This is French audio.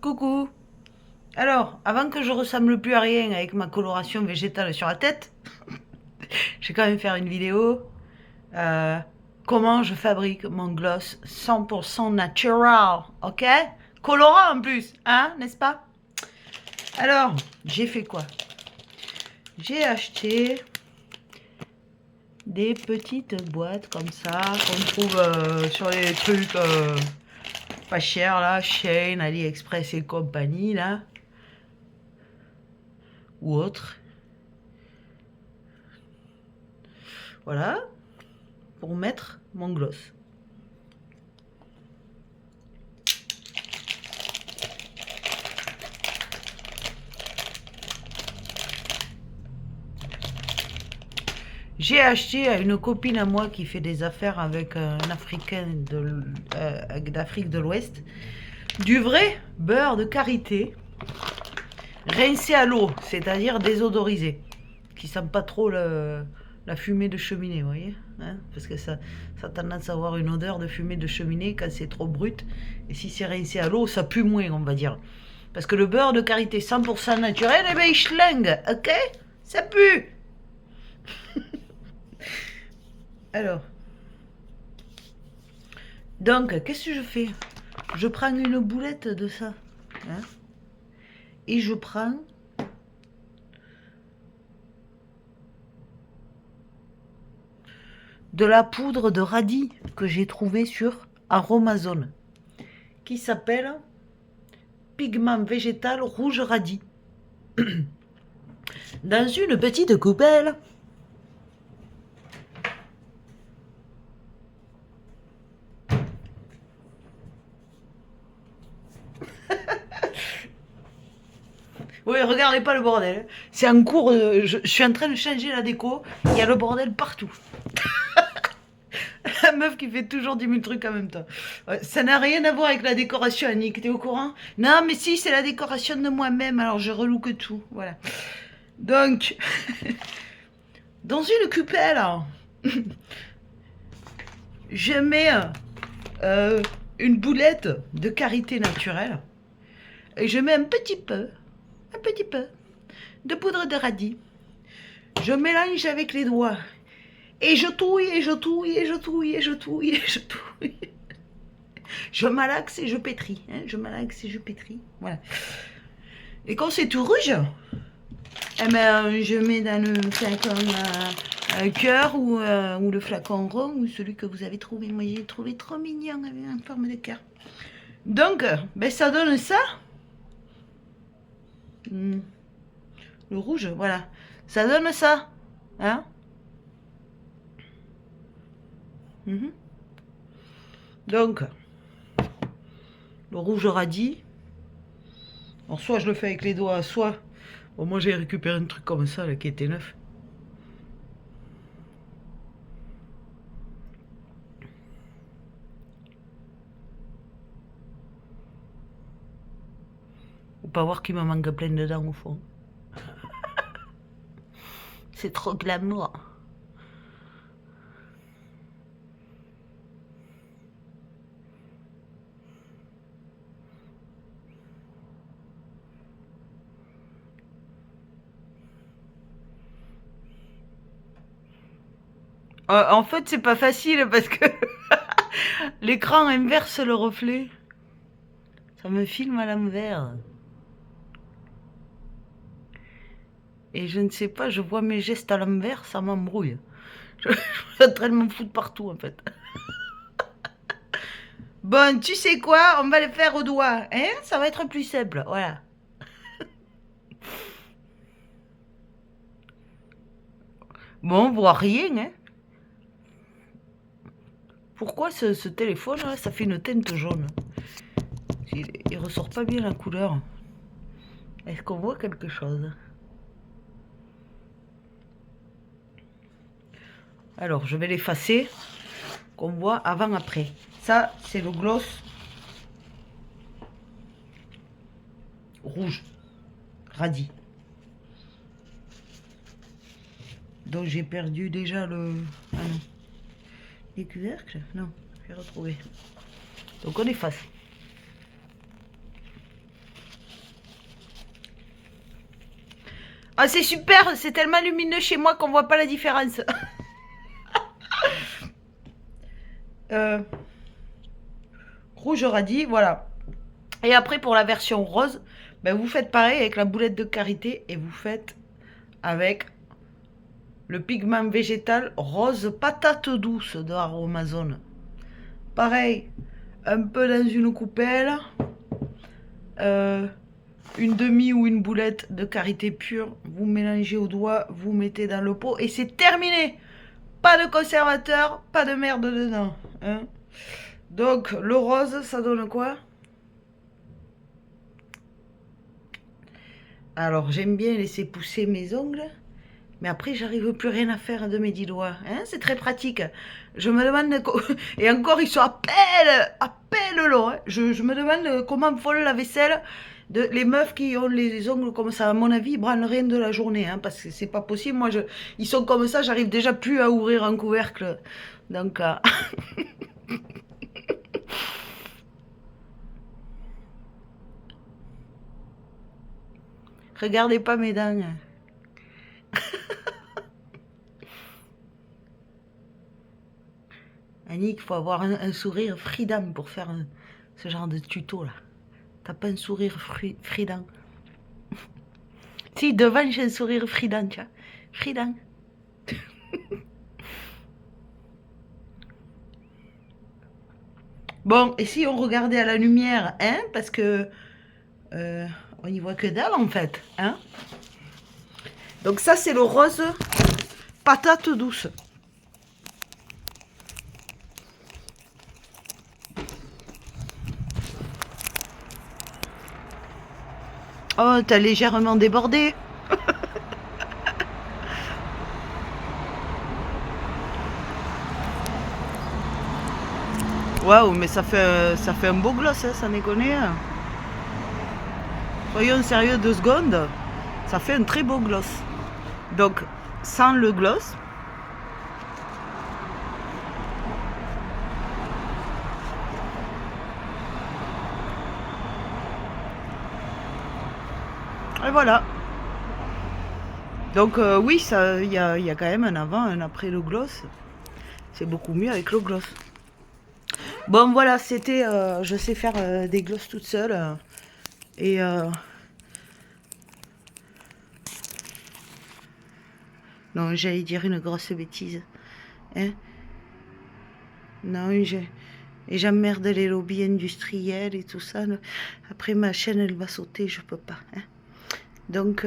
Coucou. Alors, avant que je ressemble plus à rien avec ma coloration végétale sur la tête, je vais quand même faire une vidéo. euh, Comment je fabrique mon gloss 100% natural, ok? Colorant en plus, hein, n'est-ce pas? Alors, j'ai fait quoi? J'ai acheté des petites boîtes comme ça qu'on trouve sur les trucs pas chers là, Shein, AliExpress et compagnie là, ou autres. Voilà, pour mettre mon gloss. J'ai acheté à une copine à moi qui fait des affaires avec un Africain d'Afrique de l'Ouest du vrai beurre de karité rincé à l'eau, c'est-à-dire désodorisé, qui sent pas trop la fumée de cheminée, vous voyez, hein, parce que ça a tendance à avoir une odeur de fumée de cheminée quand c'est trop brut, et si c'est rincé à l'eau, ça pue moins, on va dire. Parce que le beurre de karité 100% naturel, eh ben il schlingue, ok? Ça pue. Alors, donc, qu'est-ce que je fais? Je prends une boulette de ça, hein, et je prends de la poudre de radis que j'ai trouvée sur Aromazone, qui s'appelle pigment végétal rouge radis. Dans une petite coupelle. Oui, regardez pas le bordel. C'est en cours, je suis en train de changer la déco. Il y a le bordel partout. La meuf qui fait toujours 10 000 trucs en même temps. Ouais, ça n'a rien à voir avec la décoration, Annick. T'es au courant? Non, mais si, c'est la décoration de moi-même. Alors je relook tout. Voilà. Donc, dans une coupelle, je mets une boulette de karité naturelle. Et je mets un petit peu de poudre de radis. Je mélange avec les doigts. Et je touille, et je touille, et je touille, et je touille, et je touille. Je malaxe et je pétris. Hein, je malaxe et je pétris. Voilà. Et quand c'est tout rouge, eh ben, je mets dans le flacon cœur ou le flacon rond ou celui que vous avez trouvé. Moi, j'ai trouvé trop mignon avec une forme de cœur. Donc, ben, ça donne ça. Le rouge, voilà. Ça donne ça. Hein? Donc, le rouge radis. Alors, soit je le fais avec les doigts, soit... Bon, moi, j'ai récupéré un truc comme ça, là, qui était neuf. Faut pas voir qu'il me manque plein de dents, au fond. C'est trop glamour. En fait, c'est pas facile parce que l'écran inverse le reflet. Ça me filme à l'envers. Et je ne sais pas, je vois mes gestes à l'envers, ça m'embrouille. Je suis en train de me foutre partout, en fait. Bon, tu sais quoi? On va le faire au doigt, hein? Ça va être plus simple, voilà. Bon, on voit rien, hein? Pourquoi ce téléphone, là, ça fait une teinte jaune? Il ressort pas bien la couleur. Est-ce qu'on voit quelque chose? Alors, je vais l'effacer, qu'on voit avant-après. Ça, c'est le gloss rouge, radis. Donc, j'ai perdu déjà le... Ah non. Les couvercles? Non, j'ai retrouvé. Donc, on efface. Ah, c'est super, c'est tellement lumineux chez moi qu'on voit pas la différence. Rouge radis, voilà. Et après, pour la version rose, ben, vous faites pareil avec la boulette de karité et vous faites avec le pigment végétal rose patate douce de Aromazone. Pareil, un peu dans une coupelle, une demi ou une boulette de karité pure, vous mélangez au doigt, vous mettez dans le pot et c'est terminé. Pas de conservateur, pas de merde dedans. Hein. Donc le rose, ça donne quoi? Alors j'aime bien laisser pousser mes ongles, mais après j'arrive plus rien à faire de mes 10 doigts. Hein, c'est très pratique. Je me demande, et encore ils sont à peine longs. Hein. Je me demande comment font la vaisselle. Les meufs qui ont les ongles comme ça, à mon avis, ils branlent rien de la journée, hein, parce que c'est pas possible. Moi, ils sont comme ça, j'arrive déjà plus à ouvrir un couvercle. Donc, regardez pas mes dents. Annick, il faut avoir un sourire frident pour faire ce genre de tuto là. T'as pas un sourire frident. Si, devant j'ai un sourire frident, tu vois. Frident. Bon, et si on regardait à la lumière, hein, parce que on n'y voit que dalle en fait, hein. Donc ça c'est le rose patate douce. Oh, t'as légèrement débordé. Waouh, mais ça fait un beau gloss, hein, ça déconne. Soyons sérieux 2 secondes. Ça fait un très beau gloss. Donc, sans le gloss. Et voilà. Donc oui, il y a quand même un avant, un après le gloss. C'est beaucoup mieux avec le gloss. Bon voilà, c'était, je sais faire des gloss toute seule. Et non, j'allais dire une grosse bêtise. Hein? Non, et j'emmerde les lobbies industriels et tout ça. Après ma chaîne elle va sauter, je peux pas. Hein? Donc